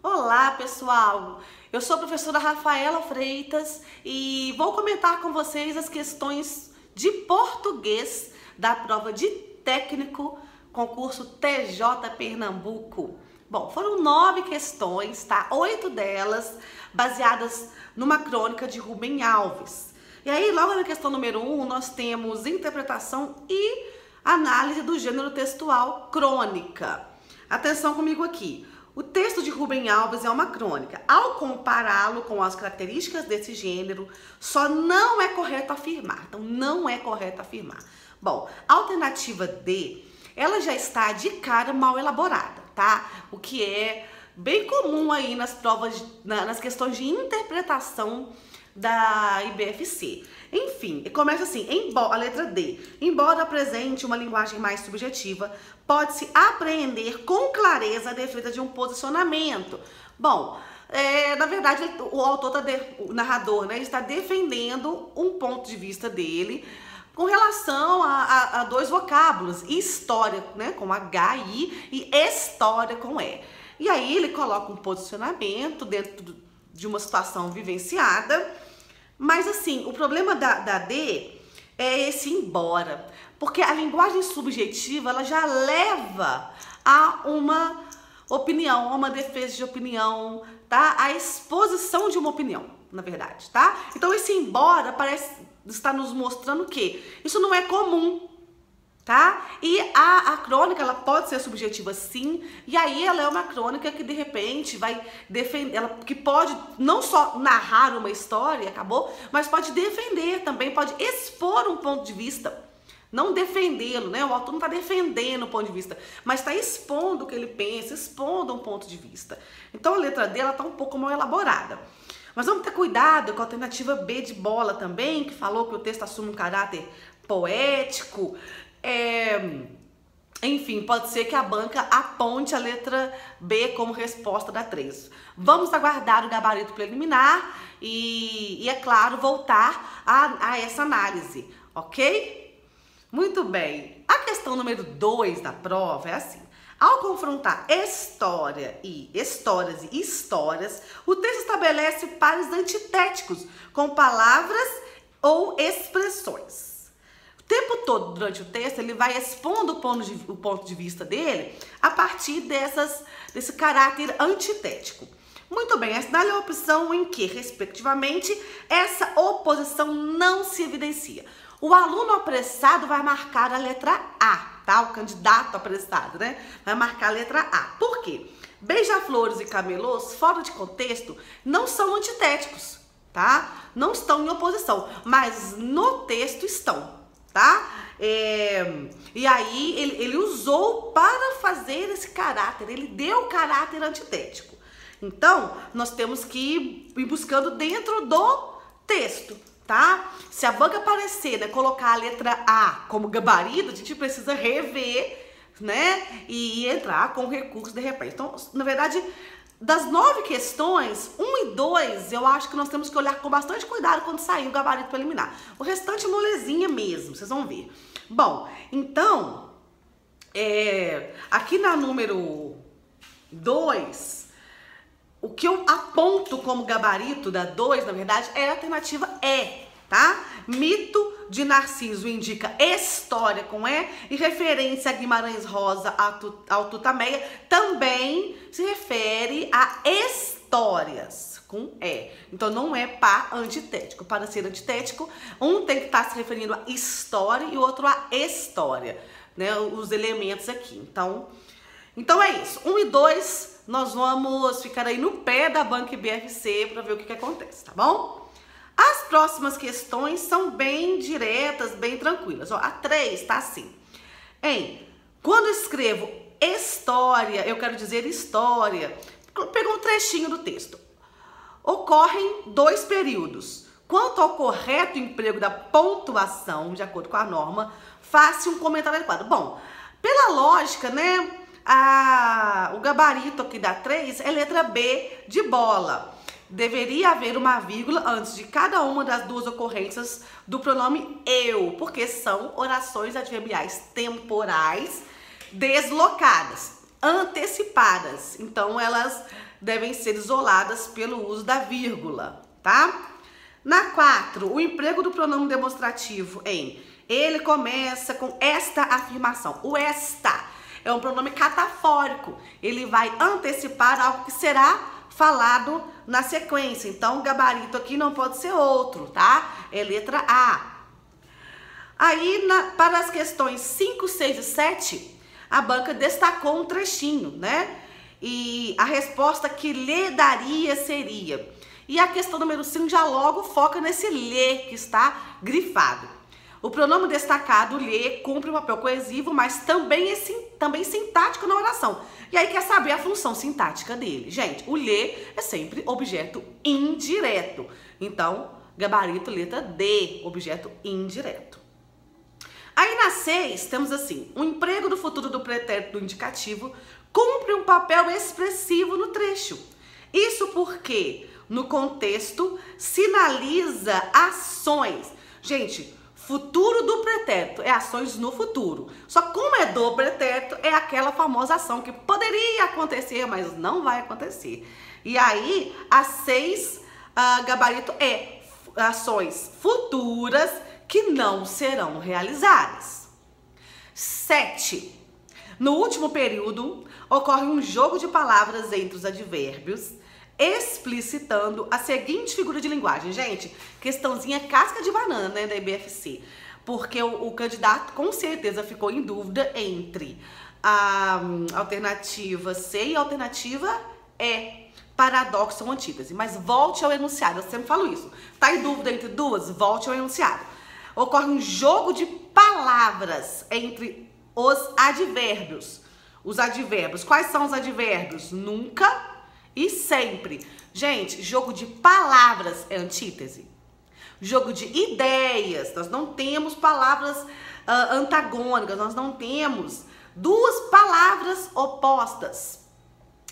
Olá, pessoal! Eu sou a professora Rafaela Freitas e vou comentar com vocês as questões de português da prova de técnico, concurso TJ Pernambuco. Bom, foram 9 questões, tá? 8 delas baseadas numa crônica de Rubem Alves. E aí, logo na questão número 1, nós temos interpretação e análise do gênero textual crônica. Atenção comigo aqui. O texto de Rubem Alves é uma crônica. Ao compará-lo com as características desse gênero, só não é correto afirmar. Então, não é correto afirmar. Bom, a alternativa D, ela já está de cara mal elaborada, tá? O que é bem comum aí nas provas, nas questões de interpretação da IBFC. Enfim, começa assim, a letra D. Embora apresente uma linguagem mais subjetiva, pode-se apreender com clareza a defesa de um posicionamento. Bom, na verdade, o autor, o narrador, né, está defendendo um ponto de vista dele com relação a 2 vocábulos, história, né, com H-I, e história com E. E aí ele coloca um posicionamento dentro de uma situação vivenciada. Mas assim, o problema da D é esse embora, porque a linguagem subjetiva, ela já leva a uma opinião, a uma defesa de opinião, tá? A exposição de uma opinião, na verdade, tá? Então esse embora parece estar nos mostrando que isso não é comum, tá? E a crônica, ela pode ser subjetiva sim, e aí ela é uma crônica que de repente vai defender, ela que pode não só narrar uma história, acabou, mas pode defender também, pode expor um ponto de vista, não defendê-lo, né? O autor não está defendendo o ponto de vista, mas está expondo o que ele pensa, expondo um ponto de vista. Então a letra D, ela está um pouco mal elaborada. Mas vamos ter cuidado com a alternativa B de bola também, que falou que o texto assume um caráter poético. Enfim, pode ser que a banca aponte a letra B como resposta da 3. Vamos aguardar o gabarito preliminar e é claro, voltar a essa análise, ok? Muito bem. A questão número 2 da prova é assim. Ao confrontar história e histórias e histórias, o texto estabelece pares antitéticos com palavras ou expressões. O tempo todo, durante o texto, ele vai expondo o ponto de vista dele a partir desse caráter antitético. Muito bem, assinale a opção em que, respectivamente, essa oposição não se evidencia. O aluno apressado vai marcar a letra A, tá? O candidato apressado, né? Vai marcar a letra A. Por quê? Beija-flores e camelôs, fora de contexto, não são antitéticos, tá? Não estão em oposição, mas no texto estão. Tá? E aí ele usou para fazer esse caráter, ele deu caráter antitético. Então, nós temos que ir buscando dentro do texto, tá? Se a banca aparecer, né, colocar a letra A como gabarito, a gente precisa rever, né, e entrar com recurso de repente. Então, na verdade, das 9 questões, 1 e 2, eu acho que nós temos que olhar com bastante cuidado quando sair o gabarito preliminar. O restante molezinha mesmo, vocês vão ver. Bom, então, aqui na número 2, o que eu aponto como gabarito da 2, na verdade, é a alternativa E, tá? Mito de Narciso indica história com E referência a Guimarães Rosa, ao Tutameia, também se refere a histórias com E. Então não é par antitético. Para ser antitético, um tem que estar se referindo a história e o outro a história, né? Os elementos aqui. Então é isso. 1 e 2, nós vamos ficar aí no pé da banca IBFC para ver o que acontece, tá bom? As próximas questões são bem diretas, bem tranquilas. Ó, a 3 tá assim. Quando eu escrevo história, eu quero dizer história. Pegou um trechinho do texto. Ocorrem 2 períodos. Quanto ao correto emprego da pontuação, de acordo com a norma, faça um comentário adequado. Bom, pela lógica, né, o gabarito aqui da 3 é letra B de bola. Deveria haver uma vírgula antes de cada uma das 2 ocorrências do pronome eu, porque são orações adverbiais temporais deslocadas. antecipadas. Então, elas devem ser isoladas pelo uso da vírgula, tá? Na 4, o emprego do pronome demonstrativo em ele começa com esta afirmação. O esta é um pronome catafórico. Ele vai antecipar algo que será falado na sequência. Então, o gabarito aqui não pode ser outro, tá? É letra A. Aí, para as questões 5, 6 e 7, a banca destacou um trechinho, né? E a resposta que lhe daria seria... E a questão número 5 já logo foca nesse lhe que está grifado. O pronome destacado, lhe, cumpre um papel coesivo, mas também também sintático na oração. E aí quer saber a função sintática dele. Gente, o lhe é sempre objeto indireto. Então, gabarito letra D, objeto indireto. Aí na 6, temos assim, o emprego do futuro do pretérito do indicativo cumpre um papel expressivo no trecho. Isso porque... no contexto, sinaliza ações. Gente, futuro do pretérito é ações no futuro. Só como é do pretérito, é aquela famosa ação que poderia acontecer, mas não vai acontecer. E aí, a 6, gabarito é ações futuras que não serão realizadas. 7. No último período, ocorre um jogo de palavras entre os advérbios, explicitando a seguinte figura de linguagem. Gente, questãozinha casca de banana, né, da IBFC. Porque o candidato com certeza ficou em dúvida entre a alternativa C e a alternativa E, paradoxo ou antítese. Mas volte ao enunciado, eu sempre falo isso. Tá em dúvida entre duas? Volte ao enunciado. Ocorre um jogo de palavras entre os advérbios. Os advérbios, quais são os advérbios? Nunca e sempre. Gente, jogo de palavras é antítese. Jogo de ideias, nós não temos palavras antagônicas, nós não temos duas palavras opostas.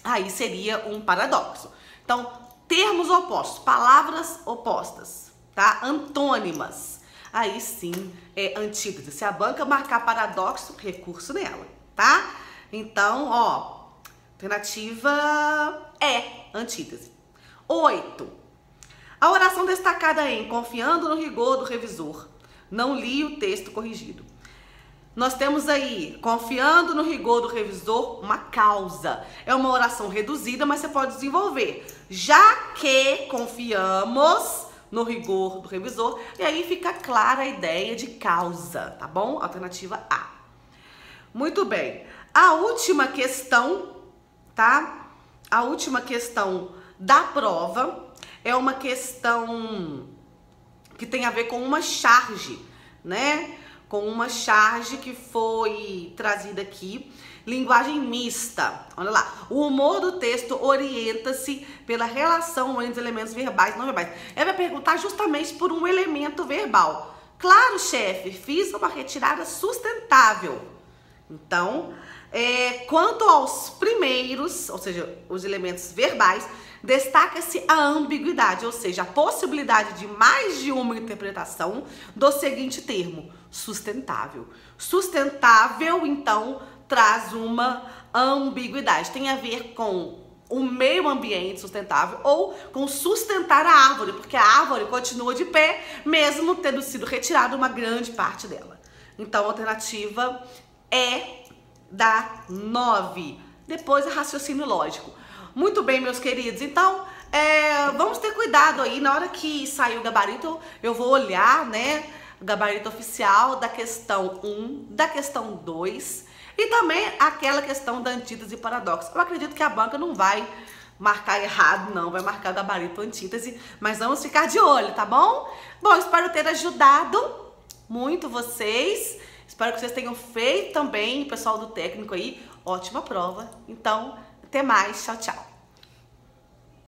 Aí seria um paradoxo. Então, termos opostos, palavras opostas, tá? Antônimas. Aí sim é antítese. Se a banca marcar paradoxo, recurso nela, tá? Então, ó, alternativa é antítese. 8. A oração destacada em confiando no rigor do revisor. Não li o texto corrigido. Nós temos aí, confiando no rigor do revisor, uma causa. É uma oração reduzida, mas você pode desenvolver. Já que confiamos no rigor do revisor, e aí fica clara a ideia de causa, tá bom? Alternativa A. Muito bem. A última questão, tá? A última questão da prova é uma questão que tem a ver com uma charge, né? Com uma charge que foi trazida aqui, linguagem mista. Olha lá, o humor do texto orienta-se pela relação entre elementos verbais e não verbais. Ela vai perguntar justamente por um elemento verbal. Claro, chefe, fiz uma retirada sustentável. Então, quanto aos primeiros, ou seja, os elementos verbais, destaca-se a ambiguidade, ou seja, a possibilidade de mais de uma interpretação do seguinte termo, sustentável. Sustentável, então, traz uma ambiguidade. Tem a ver com o meio ambiente sustentável ou com sustentar a árvore, porque a árvore continua de pé, mesmo tendo sido retirada uma grande parte dela. Então, a alternativa é da 9. Depois, é raciocínio lógico. Muito bem, meus queridos. Então, vamos ter cuidado aí. Na hora que sair o gabarito, eu vou olhar, né, o gabarito oficial da questão 1, da questão 2 e também aquela questão da antítese e paradoxo. Eu acredito que a banca não vai marcar errado, não. Vai marcar o gabarito antítese, mas vamos ficar de olho, tá bom? Bom, espero ter ajudado muito vocês. Espero que vocês tenham feito também, pessoal do técnico aí, ótima prova. Então, até mais. Tchau, tchau.